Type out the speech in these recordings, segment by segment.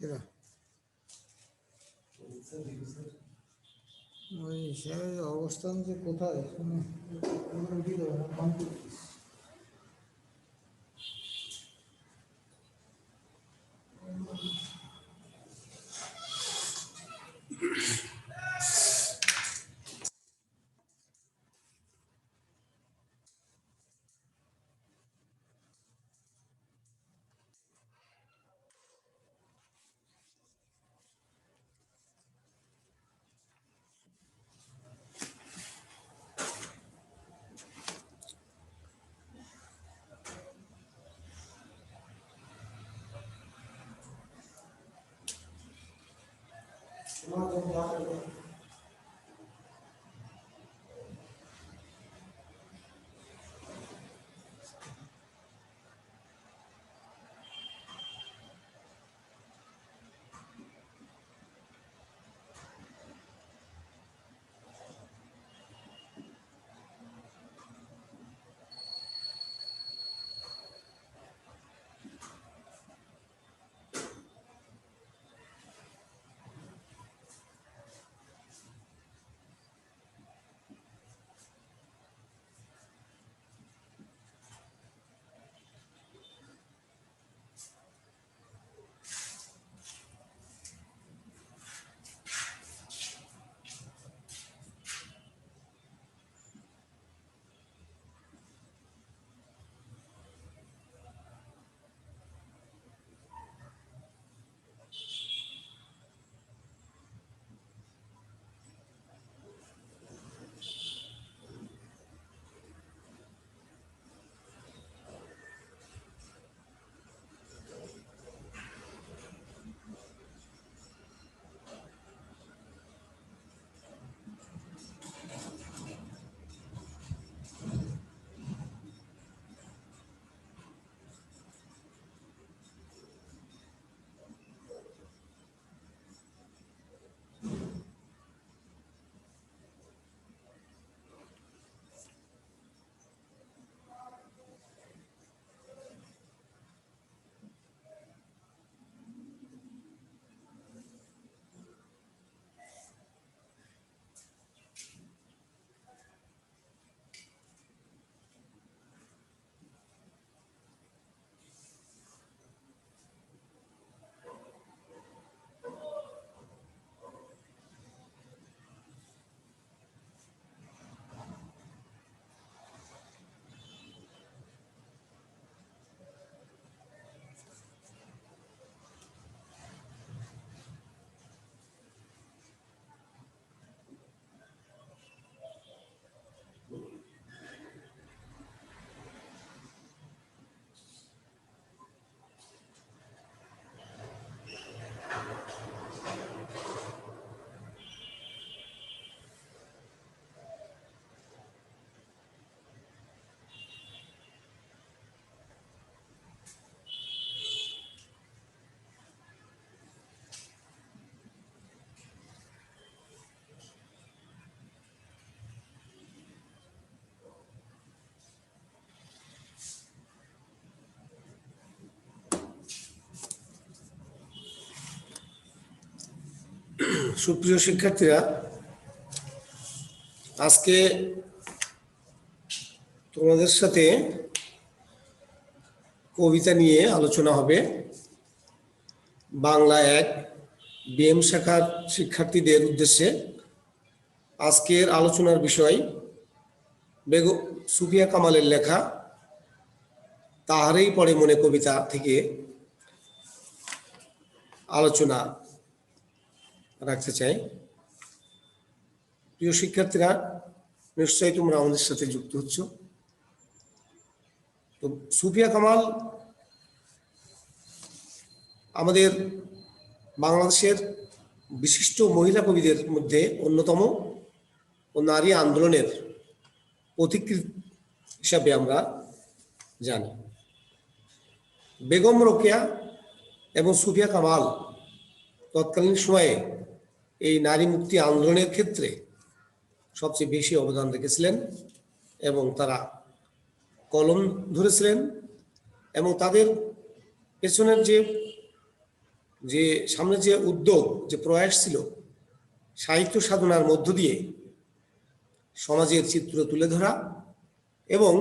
এরা ওই হিসাবে অবস্থান যে কোথায় সুপ্রিয় শিক্ষার্থীরা, আজকে তোমাদের সাথে কবিতা নিয়ে আলোচনা হবে। বাংলা 1 বিএম শাখার শিক্ষার্থীদের উদ্দেশ্যে আজকের আলোচনার বিষয় বেগম সুফিয়া কামালের লেখা তাহারেই পড়ে মনে কবিতা থেকে আলোচনা রাখতে চাই। প্রিয় শিক্ষার্থীরা, নিশ্চয়ই তোমরা আমাদের সাথে যুক্ত হচ্ছ। তো সুফিয়া কামাল আমাদের বাংলাদেশের বিশিষ্ট মহিলা কবিদের মধ্যে অন্যতম ও নারী আন্দোলনের পথিকৃৎ হিসাবে আমরা জানি। বেগম রোকেয়া এবং সুফিয়া কামাল তৎকালীন সময়ে এই নারী মুক্তি আন্দোলনের ক্ষেত্রে সবচেয়ে বেশি অবদান রেখেছিলেন এবং তারা কলম ধরেছিলেন এবং তাদের পেছনের যে যে সামনে যে উদ্যোগ, যে প্রয়াস ছিল সাহিত্য সাধনার মধ্য দিয়ে সমাজের চিত্র তুলে ধরা এবং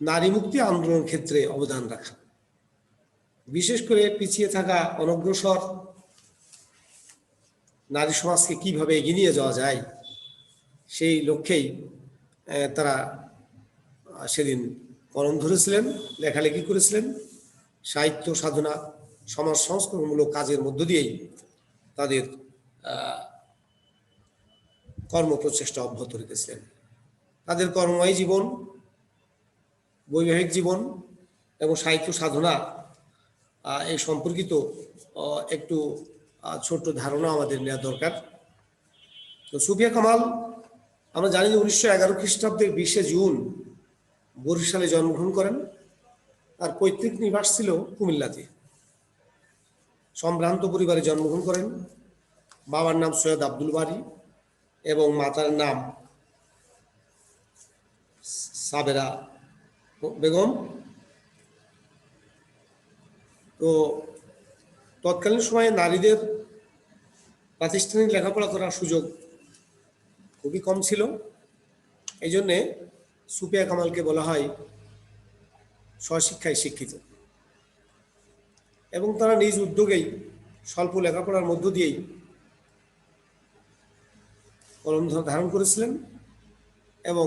নারী মুক্তি আন্দোলনের ক্ষেত্রে অবদান রাখা, বিশেষ করে পিছিয়ে থাকা অনগ্রসর নারী সমাজকে কিভাবে এগিয়ে নিয়ে যাওয়া যায় সেই লক্ষ্যেই তারা সেদিন কলম ধরেছিলেন, লেখালেখি করেছিলেন। সাহিত্য সাধনা, সমাজ সংস্কারমূলক কাজের মধ্য দিয়েই তাদের কর্মপ্রচেষ্টা অব্যাহত রেখেছিলেন। তাদের কর্মময় জীবন, বৈবাহিক জীবন এবং সাহিত্য সাধনা এই সম্পর্কিত একটু ছোট্ট ধারণা আমাদের নেওয়া দরকার। তো সুফিয়া কামাল, আমরা জানি যে 1911 খ্রিস্টাব্দের 20 জুন বরিশালে জন্মগ্রহণ করেন। তার পৈতৃক নিবাস ছিল কুমিল্লাতে। সম্ভ্রান্ত পরিবারে জন্মগ্রহণ করেন। বাবার নাম সৈয়দ আব্দুল বারী এবং মাতার নাম সাবেরা বেগম। তো তৎকালীন সময়ে নারীদের প্রাতিষ্ঠানিক লেখাপড়া করার সুযোগ খুবই কম ছিল। এই জন্যে সুফিয়া কামালকে বলা হয় স্বশিক্ষায় শিক্ষিত, এবং তারা নিজ উদ্যোগেই স্বল্প লেখাপড়ার মধ্য দিয়েই কলম ধারণ করেছিলেন এবং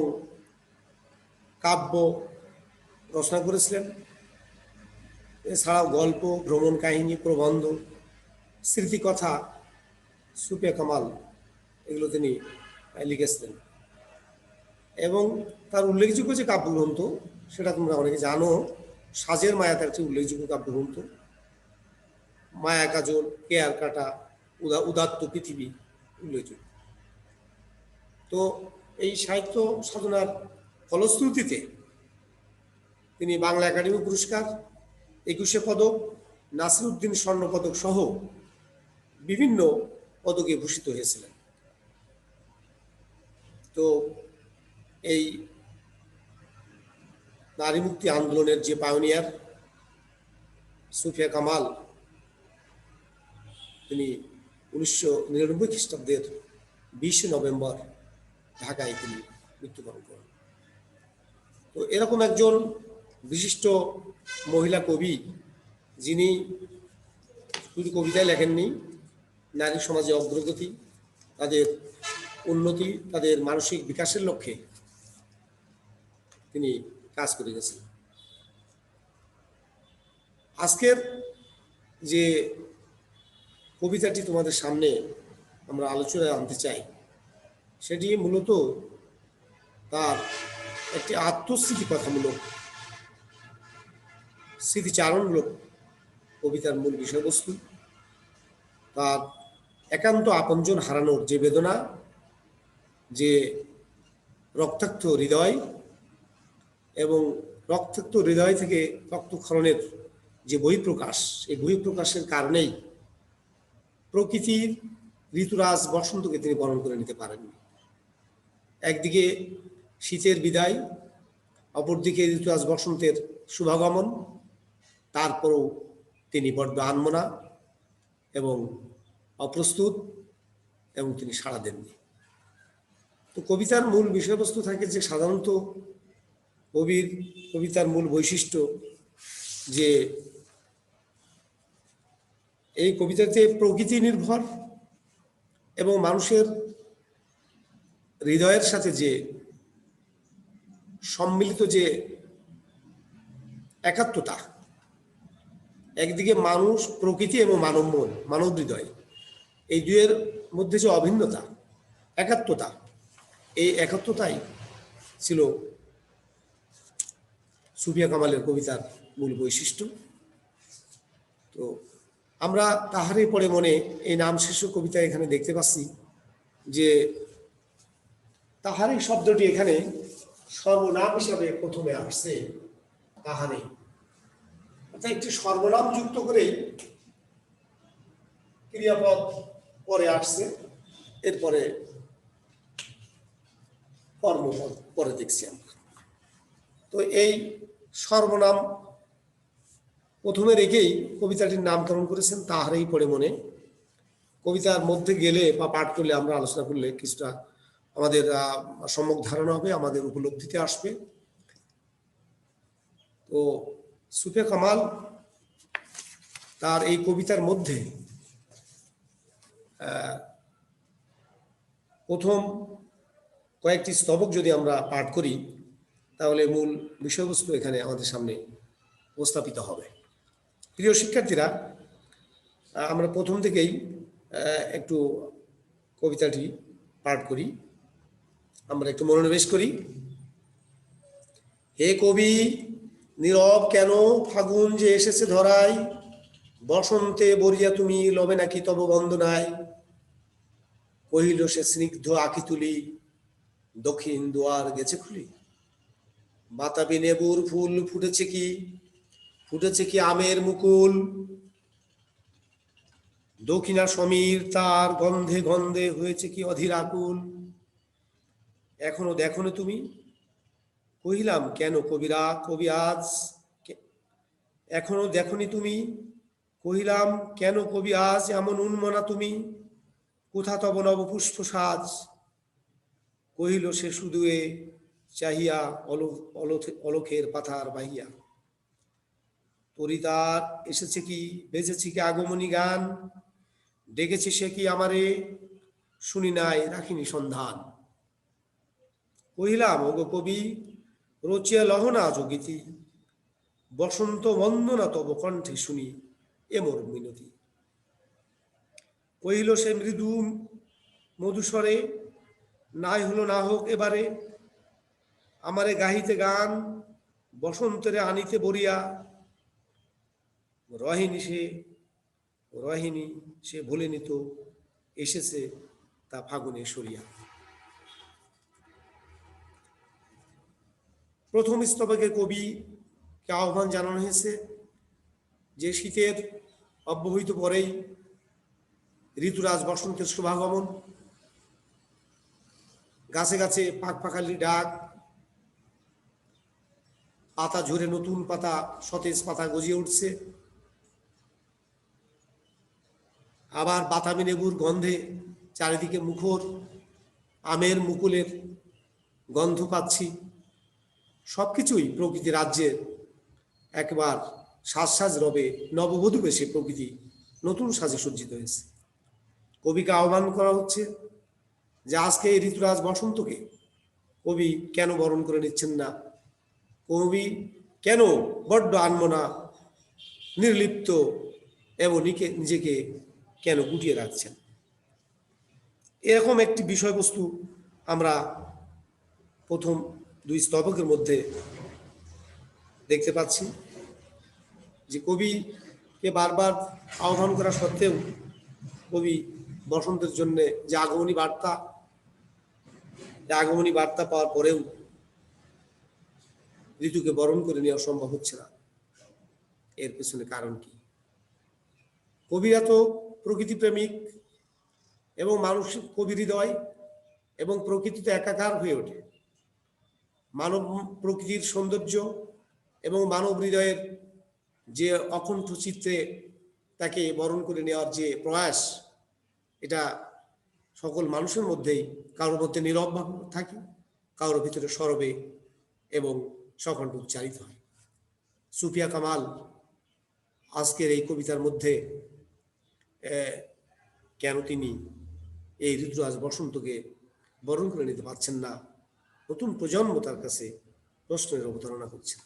কাব্য রচনা করেছিলেন। এছাড়াও গল্প, ভ্রমণ কাহিনী, প্রবন্ধ, স্মৃতিকথা, সুফিয়া কামাল এগুলো তিনি লিখেছিলেন। এবং তার উল্লেখযোগ্য যে কাব্যগ্রন্থ সেটা তোমরা অনেকে জানো, সাজের মায়া তার একটি উল্লেখযোগ্য কাব্যগ্রন্থ। মায়া কাজল, কেয়ার কাটা, উদাত্ত পৃথিবী উল্লেখযোগ্য। তো এই সাহিত্য সাধনার ফলশ্রুতিতে তিনি বাংলা একাডেমি পুরস্কার, 21শে পদক, নাসিরউদ্দিন স্বর্ণ পদক সহ বিভিন্ন পদকে ভূষিত হয়েছিলেন। তো এই নারী মুক্তি আন্দোলনের যে পায়োনিয়ার সুফিয়া কামাল, তিনি 1999 খ্রিস্টাব্দের 20 নভেম্বর ঢাকায় তিনি মৃত্যুবরণ করেন। তো এরকম একজন বিশিষ্ট মহিলা কবি, যিনি শুধু কবিতায় লেখেননি, নারী সমাজে অগ্রগতি, তাদের উন্নতি, তাদের মানসিক বিকাশের লক্ষ্যে তিনি কাজ করে গেছেন। আজকের যে কবিতাটি তোমাদের সামনে আমরা আলোচনায় আনতে চাই, সেটি মূলত তার একটি আত্মস্মৃতি কথামূলক, স্মৃতিচারণমূলক কবিতার মূল বিষয়বস্তু। তার একান্ত আপনজন হারানোর যে বেদনা, যে রক্তাক্ত হৃদয় এবং রক্তাক্ত হৃদয় থেকে রক্তক্ষরণের যে বহিঃপ্রকাশ, এই বহিঃপ্রকাশের কারণেই প্রকৃতির ঋতুরাজ বসন্তকে তিনি বরণ করে নিতে পারেননি। একদিকে শীতের বিদায়, অপরদিকে ঋতুরাজ বসন্তের শুভাগমন, তারপরও তিনি বড্ড আনমনা এবং অপ্রস্তুত, এবং তিনি সাড়া দেননি। তো কবিতার মূল বিষয়বস্তু থাকে যে সাধারণত কবিতার মূল বৈশিষ্ট্য যে এই কবিতাতে প্রকৃতি নির্ভর এবং মানুষের হৃদয়ের সাথে যে সম্মিলিত যে একাত্মতা, একদিকে মানুষ, প্রকৃতি এবং মানব মন, মানব হৃদয়, এই দুয়ের মধ্যে যে অভিন্নতা, একাত্মতা, এই একাত্মতাই ছিল সুফিয়া কামালের কবিতার মূল বৈশিষ্ট্য। তো আমরা তাহারই পরে মনে এই নাম শীর্ষক কবিতা এখানে দেখতে পাচ্ছি যে তাহারই শব্দটি এখানে সর্বনাম হিসাবে প্রথমে আসছে। তাহারই অর্থাৎ একটি সর্বনাম যুক্ত করেই ক্রিয়াপদ পরে আসছে, এরপরে কর্মপদ পরে দেখছি আমরা। তো এই সর্বনাম প্রথমে রেখেই কবিতাটির নামকরণ করেছেন তাহারই পড়ে মনে। কবিতার মধ্যে গেলে বা পাঠ করলে, আমরা আলোচনা করলে কিছুটা আমাদের সম্যক ধারণা হবে, আমাদের উপলব্ধিতে আসবে। তো সুফিয়া কামাল তার এই কবিতার মধ্যে প্রথম কয়েকটি স্তবক যদি আমরা পাঠ করি, তাহলে মূল বিষয়বস্তু এখানে আমাদের সামনে উপস্থাপিত হবে। প্রিয় শিক্ষার্থীরা, আমরা প্রথম থেকেই একটু কবিতাটি পাঠ করি, আমরা একটু মনোনিবেশ করি। হে কবি, নীরব কেন ফাগুন যে এসেছে ধরায়, বসন্তে বরিয়া তুমি লবে নাকি তব বন্দনায়। কহিল সে স্নিগ্ধ আঁখি তুলি, দক্ষিণ দুয়ার গেছে খুলি। বাতাবি নেবুর ফুল ফুটেছে কি, ফুটেছে কি আমের মুকুল। দক্ষিণা সমীর তার গন্ধে গন্ধে হয়েছে কি অধীর আকুল। এখনো দেখোনি তুমি, কহিলাম কেন কবিরা কবি আজ। এখনো দেখোনি তুমি, কহিলাম কেন কবি আজ এমন উন্মনা তুমি। কোথা তব নবপুষ্প সাজ। কহিল সে শুধু এ চাহিয়া অলখের পাথার বাহিয়া। তরিতার এসেছে কি, বেজেছে কি আগমনী গান। ডেকেছে সে কি আমারে, শুনি নাই রাখিনি সন্ধান। কহিলাম ওগো কবি, রচিয়া লহনা যোগীতি। বসন্ত বন্দনা তব কণ্ঠে শুনি এ মোর মিনতি। কহিল সে মৃদু মধুস্বরে, নাই হলো না হোক এবারে। আমারে গাহিতে গান, বসন্তেরে আনিতে বরিয়া। রহিনী সে ভুলেনি তো, এসেছে তা ফাগুনে সরিয়া। প্রথম স্তবকে কবিকে আহ্বান জানানো হয়েছে যে শীতের অব্যবহিত পরেই ঋতুরাজ বসন্তের শুভাগমন। গাছে গাছে পাখ পাখালির ডাক, পাতা ঝরে নতুন পাতা, সতেজ পাতা গজিয়ে উঠছে। আবার বাতাবি লেবুর গন্ধে চারিদিকে মুখর, আমের মুকুলের গন্ধ পাচ্ছি। সবকিছুই প্রকৃতি রাজ্যের একবার সাজ রবে নববধূ বেশে প্রকৃতি নতুন সাজে সজ্জিত হয়েছে। কবিকে আহ্বান করা হচ্ছে যে আজকে এই ঋতুরাজ বসন্তকে কবি কেন বরণ করে নিচ্ছেন না, কবি কেন বড্ড আনমনা, নির্লিপ্ত এবং নিজেকে কেন গুটিয়ে রাখছেন। এরকম একটি বিষয়বস্তু আমরা প্রথম দুই স্তবকের মধ্যে দেখতে পাচ্ছি যে কবিকে বারবার আহ্বান করা সত্ত্বেও কবি বসন্তের জন্য যে আগমনী বার্তা পাওয়ার পরেও ঋতুকে বরণ করে নেওয়া সম্ভব হচ্ছে না। এর পেছনে কারণ কি? কবিরা তো প্রকৃতি প্রেমিক এবং মানসিক কবি হৃদয় এবং প্রকৃতিতে একাকার হয়ে ওঠে। মানব প্রকৃতির সৌন্দর্য এবং মানব হৃদয়ের যে অকণ্ঠ চিত্রে তাকে বরণ করে নেওয়ার যে প্রয়াস, এটা সকল মানুষের মধ্যেই কারোর মধ্যে নীরবভাবে থাকে, কারোর ভিতরে সরবে এবং সকণ্ঠ উচ্চারিত হয়। সুফিয়া কামাল আজকের এই কবিতার মধ্যে কেন তিনি এই ঋতুরাজ বসন্তকে বরণ করে নিতে পারছেন না, নতুন প্রজন্ম তার কাছে প্রশ্নের অবতারণা করছেন।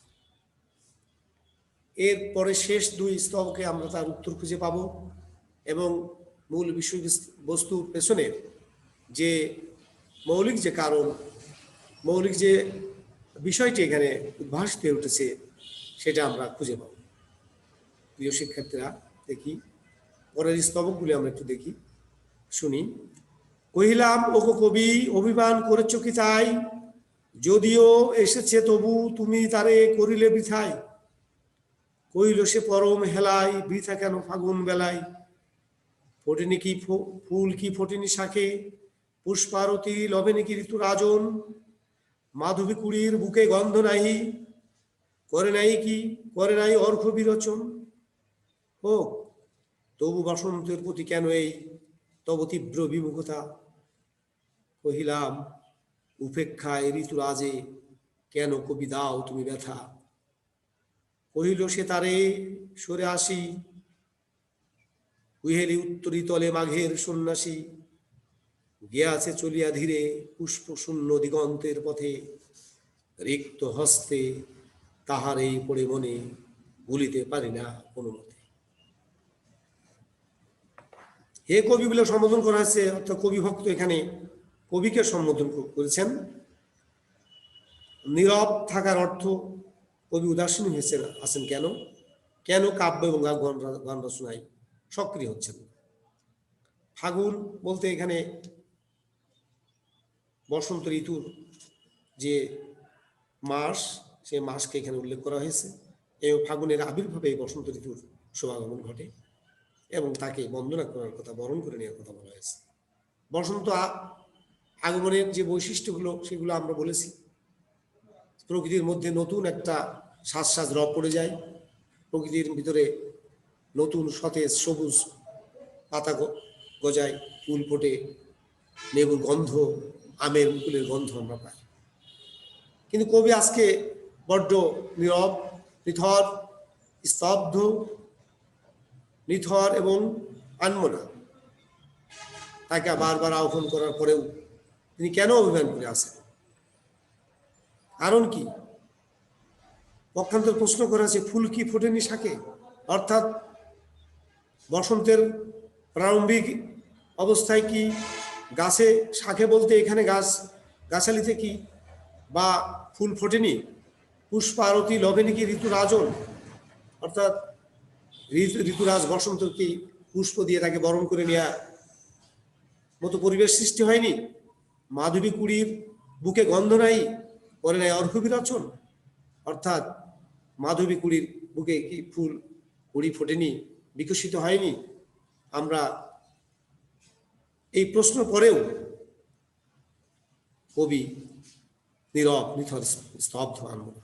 এরপরে শেষ দুই স্তবকে আমরা তার উত্তর খুঁজে পাব এবং মূল বিষয়বস্তুর পেছনের যে মৌলিক যে কারণ, মৌলিক যে বিষয়টি এখানে উদ্ভাসিত হয়ে উঠেছে সেটা আমরা খুঁজে পাব। প্রিয় শিক্ষার্থীরা, দেখি পরের স্তবকগুলি আমরা একটু দেখি, শুনি। কহিলাম ওগো কবি, অভিমান করেছ কি তাই, যদিও এসেছে তবু তুমি তারে করিলে বৃথায়। কইল সে পরম হেলায়, বৃথা কেন ফাগুন বেলায়। ফোটেনি কি ফুল কি ফোটেনি শাকে, পুষ্পারতি লবে নাকি ঋতু রাজন। মাধবী কুড়ির বুকে গন্ধ নাহি, করে নাই অর্ঘ বিরোচন। হোক তবু বসন্তের প্রতি কেন এই তব তীব্র বিমুখতা। কহিলাম উপেক্ষায় ঋতুরাজে কেন কবি দাও তুমি ব্যথা। কহিল সে তারে সরে আসি, কুহেলি উত্তরি তলে মাঘের সন্ন্যাসী। গিয়াছে চলিয়া ধীরে পুষ্প শূন্য দিগন্তের পথে, রিক্ত হস্তে তাহার এই পড়ে মনে ভুলিতে পারি না কোনো মতে। হে কবি বলে সম্বোধন করা হয়েছে, অর্থাৎ কবি ভক্ত এখানে কবিকে সম্বোধন করেছেন। নীরব থাকার অর্থ কবি উদাসীন হয়েছেন আছেন কেন, কেন কাব্য এবং গান রচনায় সক্রিয় হচ্ছেন। ফাগুন বলতে এখানে বসন্ত ঋতুর যে মাস, সেই মাসকে এখানে উল্লেখ করা হয়েছে এবং ফাগুনের আবির্ভাবে বসন্ত ঋতুর শুভাগমন ঘটে এবং তাকে বন্দনা করার কথা, বরণ করে নেওয়ার কথা বলা হয়েছে। বসন্ত আগমনের যে বৈশিষ্ট্যগুলো সেগুলো আমরা বলেছি। প্রকৃতির মধ্যে নতুন একটা সাজ রব পড়ে যায়, প্রকৃতির ভিতরে নতুন সতেজ সবুজ পাতা গজায়, ফুল ফোটে, লেবুর গন্ধ, আমের মুকুলের গন্ধ আমরা পাই। কিন্তু কবি আজকে বড্ড নীরব, নিথর, স্তব্ধ, নিথর এবং আনমনা। তাকে বারবার আহ্বান করার পরেও তিনি কেন অভিমান করে আসেন, কারণ কি? পক্ষান্তর প্রশ্ন করা আছে, ফুল কি ফোটেনি শাকে? অর্থাৎ বসন্তের প্রারম্ভিক অবস্থায় কি গাছে, শাকে বলতে এখানে গাছালিতে কি বা ফুল ফোটেনি? পুষ্প আরতি লবেনি কি ঋতুরাজন? অর্থাৎ ঋতুরাজ বসন্ত কি পুষ্প দিয়ে তাকে বরণ করে নেওয়া মতো পরিবেশ সৃষ্টি হয়নি? মাধবী কুড়ির বুকে গন্ধ নাই, করে নাই অর্ঘ বিরোচন? অর্থাৎ মাধবী কুড়ির বুকে কি ফুল কুড়ি ফোটেনি, বিকশিত হয়নি? আমরা এই প্রশ্ন পরেও কবি নীরব, নিথর, স্তব্ধ, আনমনা।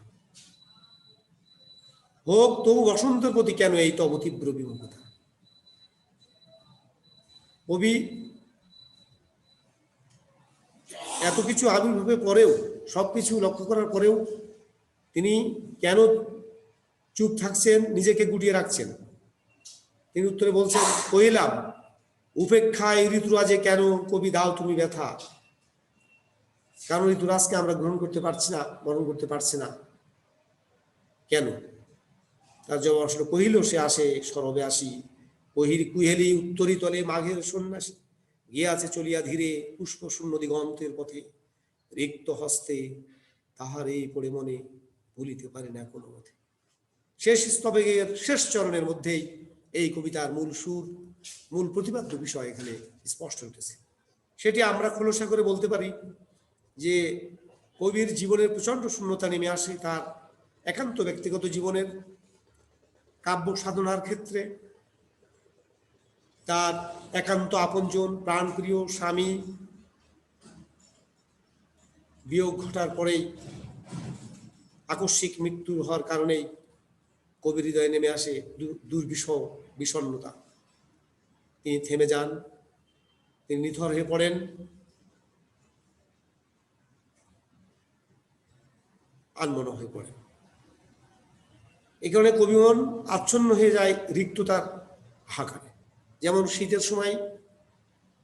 হোক তবু বসন্তের প্রতি কেন এই তব তীব্র বিমুখতা। কবি এত কিছু আবির্ভাবের পরেও, সবকিছু লক্ষ্য করার পরেও তিনি কেন চুপ থাকছেন, নিজেকে গুটিয়ে রাখছেন? তিনি উত্তরে বলছেন, কহিলাম উপেক্ষায় ঋতুরাজে কেন কবি দাও তুমি ব্যথা। কারণ ঋতুরাজকে আমরা গ্রহণ করতে পারছি না, বরণ করতে পারছি না কেন? তার জবাব আসলে, কহিল সে আসে সরবে আসি, কুহেলি উত্তরি তলে মাঘের সন্ন্যাসী। গিয়াছে চলিয়া ধীরে পুষ্প শূন্য দিগন্তের পথে, রিক্ত হস্তে তাহার এই পড়ে মনে ভুলিতে পারে না কোনো মতে। শেষ স্তবেগের শেষ চরণের মধ্যেই এই কবিতার মূল সুর, মূল প্রতিপাদ্য বিষয় এখানে স্পষ্ট হতেছে। সেটি আমরা খোলসা করে বলতে পারি যে কবির জীবনের প্রচন্ড শূন্যতা নেমে আসে তার একান্ত ব্যক্তিগত জীবনের কাব্য সাধনার ক্ষেত্রে। তার একান্ত আপনজন, প্রাণপ্রিয় স্বামী বিয়োগ ঘটার পরেই, আকস্মিক মৃত্যু হওয়ার কারণেই কবির হৃদয়ে নেমে আসে দুর্বিষহ বিষণ্ণতা। তিনি থেমে যান, তিনি নিথর হয়ে পড়েন, আনমনা হয়ে পড়েন। এই কারণে কবিমন আচ্ছন্ন হয়ে যায় রিক্ততার হাহাকারে। যেমন শীতের সময়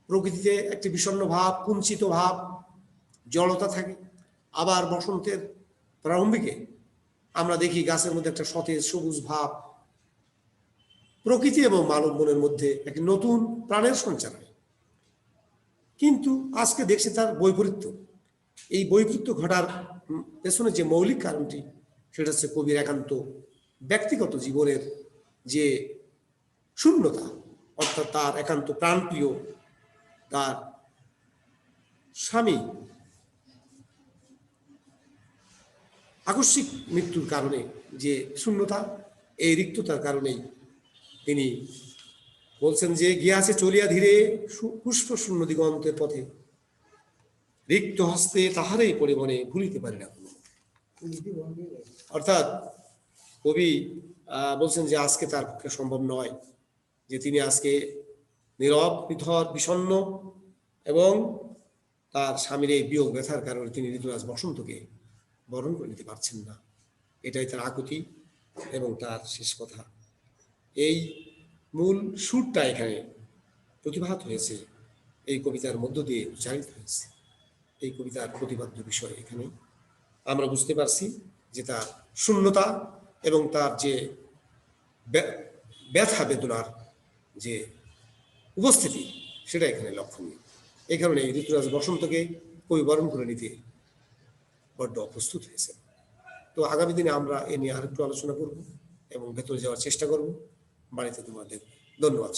প্রকৃতিতে একটি বিষণ্ণ ভাব, কুঞ্চিত ভাব, জড়তা থাকে, আবার বসন্তের প্রারম্ভিকে আমরা দেখি গাছের মধ্যে একটা সতেজ সবুজ ভাব, প্রকৃতি এবং মানব মনের মধ্যে একটি নতুন প্রাণের সঞ্চার হয়। কিন্তু আজকে দেখছি তার বৈপরীত্য। এই বৈপরীত্য ঘটার পেছনে যে মৌলিক কারণটি, সেটা হচ্ছে কবির একান্ত ব্যক্তিগত জীবনের যে শূন্যতা, অর্থাৎ তার একান্ত প্রাণপ্রিয় তার স্বামী আকস্মিক মৃত্যুর কারণে যে শূন্যতা, এই রিক্ততার কারণেই তিনি বলছেন যে গিয়াছে চলিয়া ধীরে পুষ্প শূন্য দিগন্তের পথে, রিক্ত হস্তে তাহারেই পড়ে মনে ভুলিতে পারি না। অর্থাৎ কবি বলছেন যে আজকে তার পক্ষে সম্ভব নয়, যে তিনি আজকে নীরব, নিথর, বিষণ্ণ এবং তার স্বামীর এই বিয়োগ ব্যথার কারণে তিনি ঋতুরাজ বসন্তকে বরণ করে নিতে পারছেন না। এটাই তার আকুতি এবং তার শেষ কথা। এই মূল সুরটা এখানে প্রতিভাত হয়েছে, এই কবিতার মধ্য দিয়ে উচ্চারিত হয়েছে। এই কবিতার প্রতিপাদ্য বিষয় এখানে আমরা বুঝতে পারছি যে তার শূন্যতা এবং তার যে ব্যথা বেদনার যে উপস্থিতি, সেটা এখানে লক্ষণীয়। এই কারণে ঋতুরাজ বসন্তকে কবি বরণ করে নিতে বড্ড অপ্রস্তুত হয়েছে। তো আগামী দিনে আমরা এ নিয়ে আরেকটু আলোচনা করব এবং ভেতরে যাওয়ার চেষ্টা করব। বাড়িতে তোমাদের ধন্যবাদ।